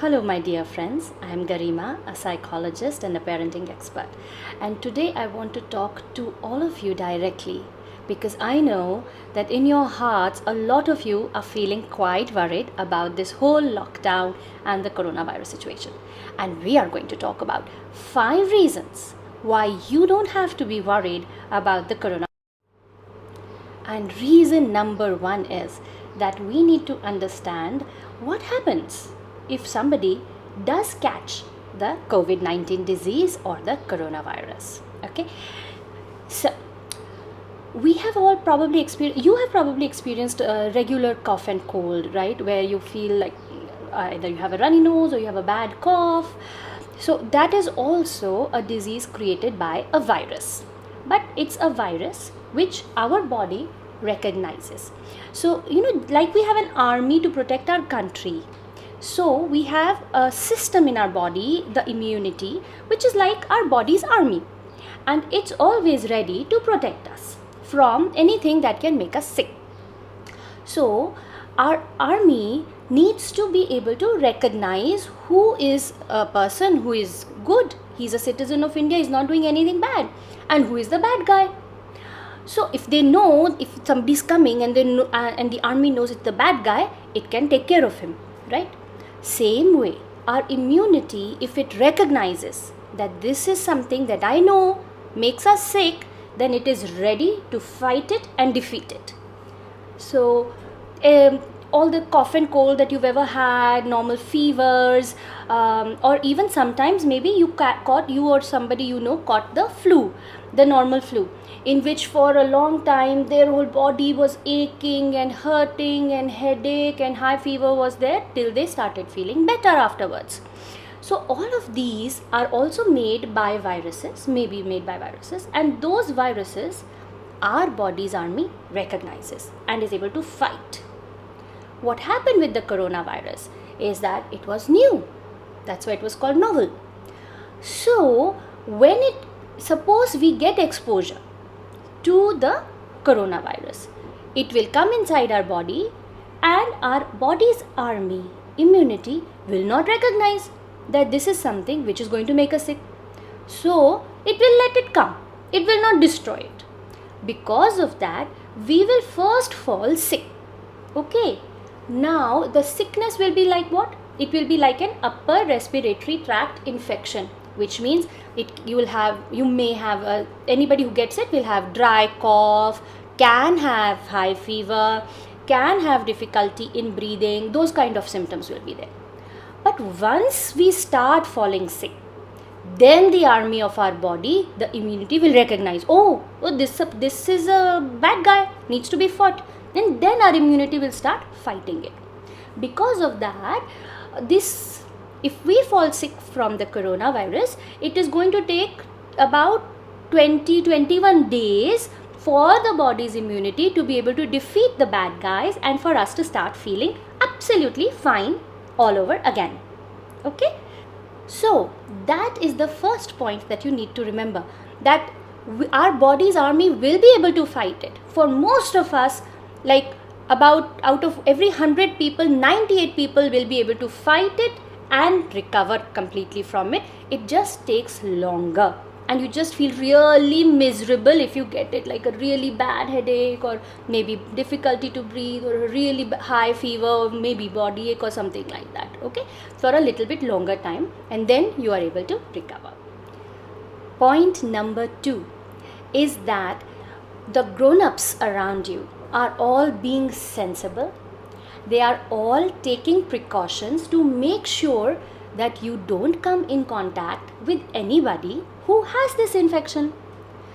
Hello, my dear friends. I am Garima, a psychologist and a parenting expert. And today I want to talk to all of you directly because I know that in your hearts, a lot of you are feeling quite worried about this whole lockdown and the coronavirus situation. And we are going to talk about 5 reasons why you don't have to be worried about the coronavirus. And reason number 1 is that we need to understand what happens if somebody does catch the COVID-19 disease or the coronavirus. Okay, so we have all probably experienced, you have probably experienced a regular cough and cold, right? Where you feel like either you have a runny nose or you have a bad cough. So that is also a disease created by a virus, but it's a virus which our body recognizes. So, like we have an army to protect our country. So we have a system in our body, the immunity, which is like our body's army. And it's always ready to protect us from anything that can make us sick. So our army needs to be able to recognize who is a person who is good. He's a citizen of India, he's not doing anything bad. And who is the bad guy. So if they know, if somebody's coming and they know, and the army knows it's the bad guy, it can take care of him, right? Same way, our immunity, if it recognizes that this is something that I know makes us sick, then it is ready to fight it and defeat it. So all the cough and cold that you've ever had, normal fevers, or even sometimes maybe you or somebody caught the flu, the normal flu, in which for a long time their whole body was aching and hurting and headache and high fever was there till they started feeling better afterwards. So all of these are also made by viruses, and those viruses our body's army recognizes and is able to fight. What happened with the coronavirus is that it was new. That's why it was called novel. So suppose we get exposure to the coronavirus, it will come inside our body and our body's army, immunity, will not recognize that this is something which is going to make us sick. So it will let it come. It will not destroy it. Because of that, we will first fall sick. Okay. Now the sickness will be like what? It will be like an upper respiratory tract infection, which means anybody who gets it will have dry cough, can have high fever, can have difficulty in breathing. Those kind of symptoms will be there. But once we start falling sick, then the army of our body, the immunity, will recognize, this is a bad guy, needs to be fought. And then our immunity will start fighting it. Because of that, if we fall sick from the coronavirus, it is going to take about 21 days for the body's immunity to be able to defeat the bad guys and for us to start feeling absolutely fine all over again. Okay? So that is the first point that you need to remember, that our body's army will be able to fight it. For most of us, like about out of every 100 people, 98 people will be able to fight it and recover completely from it. It just takes longer and you just feel really miserable if you get it, like a really bad headache or maybe difficulty to breathe or a really high fever or maybe body ache or something like that. Okay, for a little bit longer time, and then you are able to recover. Point number 2 is that the grown-ups around you are all being sensible. They are all taking precautions to make sure that you don't come in contact with anybody who has this infection.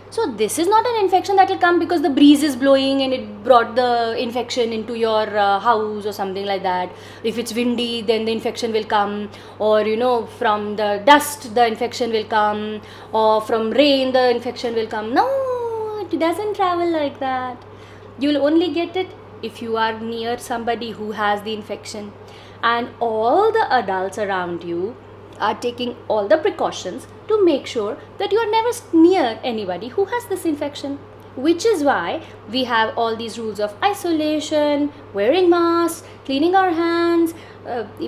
So this is not an infection that will come because the breeze is blowing and it brought the infection into your house or something like that. If it's windy, then the infection will come, or from the dust the infection will come, or from rain the infection will come. No, it doesn't travel like that. You will only get it if you are near somebody who has the infection. And all the adults around you are taking all the precautions to make sure that you are never near anybody who has this infection. which is why we have all these rules of isolation, wearing masks, cleaning our hands,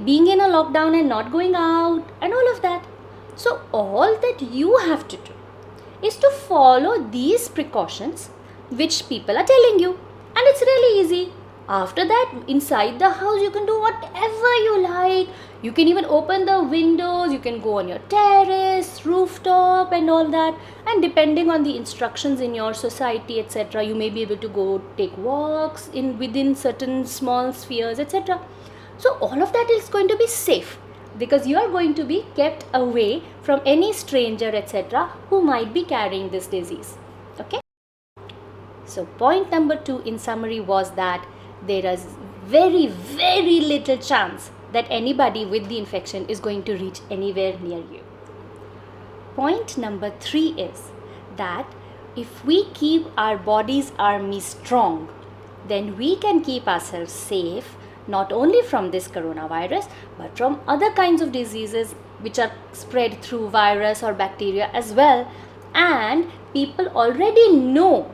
being in a lockdown and not going out, and all of that. So all that you have to do is to follow these precautions which people are telling you, and it's really easy. After that, inside the house, you can do whatever you like. You can even open the windows, you can go on your terrace, rooftop, and all that. And depending on the instructions in your society, etc., you may be able to go take walks in within certain small spheres, etc. So all of that is going to be safe, because you are going to be kept away from any stranger, etc., who might be carrying this disease. Okay? So point number 2 in summary was that there is very, very little chance that anybody with the infection is going to reach anywhere near you. Point number 3 is that if we keep our body's army strong, then we can keep ourselves safe, not only from this coronavirus, but from other kinds of diseases which are spread through virus or bacteria as well. And people already know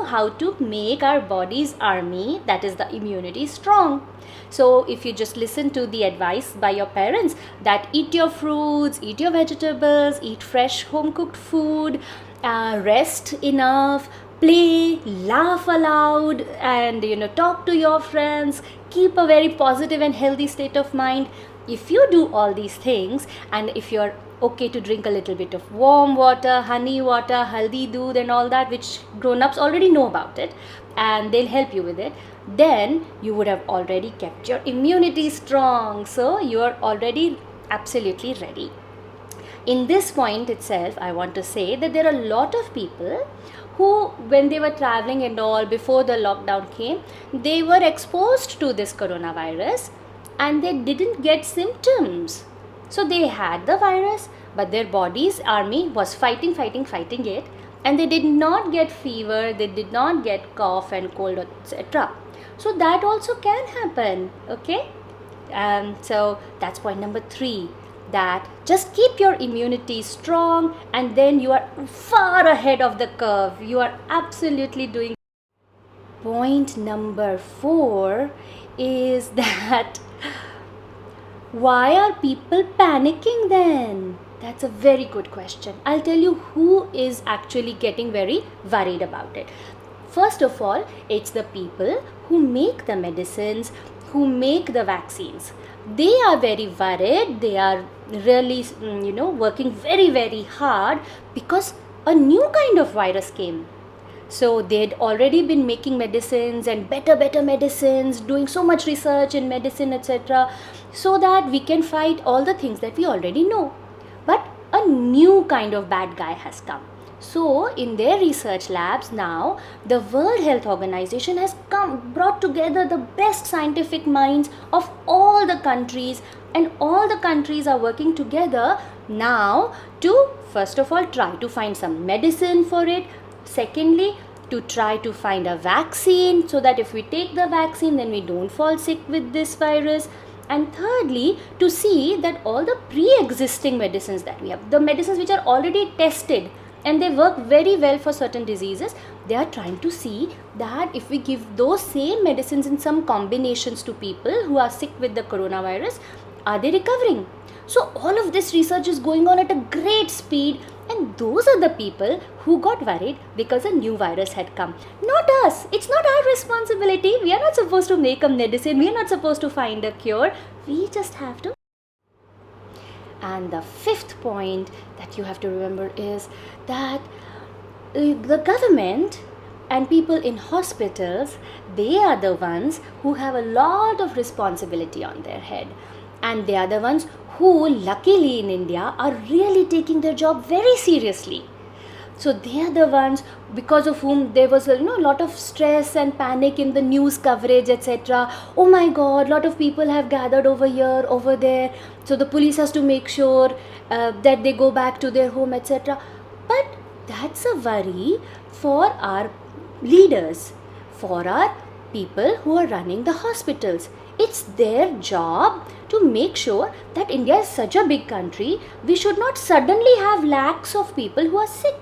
how to make our body's army, that is the immunity, strong. So if you just listen to the advice by your parents that eat your fruits, eat your vegetables, eat fresh home cooked food, rest enough, play, laugh aloud, and talk to your friends, keep a very positive and healthy state of mind. If you do all these things, and if you're okay to drink a little bit of warm water, honey water, haldi doodh and all that, which grown-ups already know about it and they'll help you with it, then you would have already kept your immunity strong. So you are already absolutely ready. In this point itself, I want to say that there are a lot of people who, when they were traveling and all before the lockdown came, they were exposed to this coronavirus and they didn't get symptoms. So they had the virus, but their body's army was fighting it, and they did not get fever, they did not get cough and cold, etc. So that also can happen, okay? So that's point number 3, that just keep your immunity strong, and then you are far ahead of the curve. You are absolutely doing. Point number 4 is that why are people panicking then? That's a very good question. I'll tell you who is actually getting very worried about it. First of all, it's the people who make the medicines, who make the vaccines. They are very worried. They are really, working very, very hard because a new kind of virus came. So they'd already been making medicines and better medicines, doing so much research in medicine, etc., so that we can fight all the things that we already know. But a new kind of bad guy has come. So in their research labs now, the World Health Organization has brought together the best scientific minds of all the countries, and all the countries are working together now to, first of all, try to find some medicine for it. Secondly, to try to find a vaccine so that if we take the vaccine, then we don't fall sick with this virus. And thirdly, to see that all the pre-existing medicines that we have, the medicines which are already tested and they work very well for certain diseases, they are trying to see that if we give those same medicines in some combinations to people who are sick with the coronavirus, are they recovering? So all of this research is going on at a great speed, and those are the people who got worried because a new virus had come. Not us. It's not our responsibility. We are not supposed to make a medicine. We are not supposed to find a cure. We just have to. And the 5th point that you have to remember is that the government and people in hospitals, they are the ones who have a lot of responsibility on their head. And they are the ones who, luckily in India, are really taking their job very seriously. So they are the ones because of whom there was a lot of stress and panic in the news coverage, etc. Oh my God, lot of people have gathered over here, over there. So the police has to make sure that they go back to their home, etc. But that's a worry for our leaders, for our people who are running the hospitals. It's their job to make sure that India is such a big country. We should not suddenly have lakhs of people who are sick.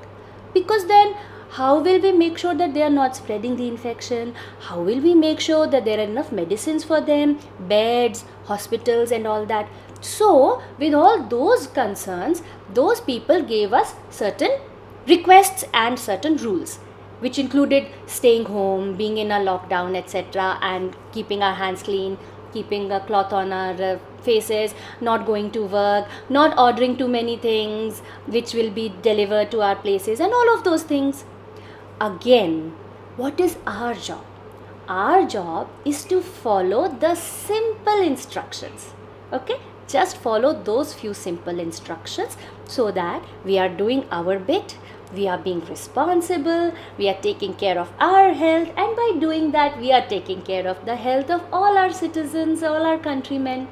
Because then how will we make sure that they are not spreading the infection? How will we make sure that there are enough medicines for them, beds, hospitals and all that? So with all those concerns, those people gave us certain requests and certain rules, which included staying home, being in a lockdown, etc., and keeping our hands clean, keeping a cloth on our faces, not going to work, not ordering too many things which will be delivered to our places, and all of those things. Again, what is our job? Our job is to follow the simple instructions. Okay? Just follow those few simple instructions so that we are doing our bit, we are being responsible, we are taking care of our health, and by doing that, we are taking care of the health of all our citizens, all our countrymen.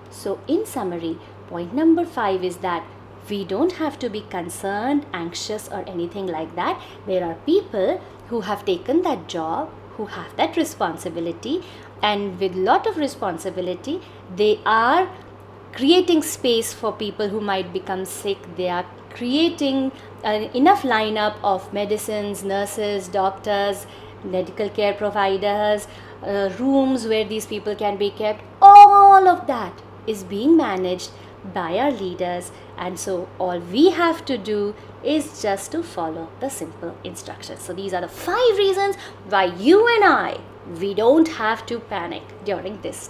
So, in summary, point number 5 is that we don't have to be concerned, anxious, or anything like that. There are people who have taken that job, who have that responsibility, and with lot of responsibility, they are creating space for people who might become sick. They are creating enough lineup of medicines, nurses, doctors, medical care providers, rooms where these people can be kept. All of that is being managed by our leaders, and so all we have to do is just to follow the simple instructions. So these are the 5 reasons why you and I, we don't have to panic during this.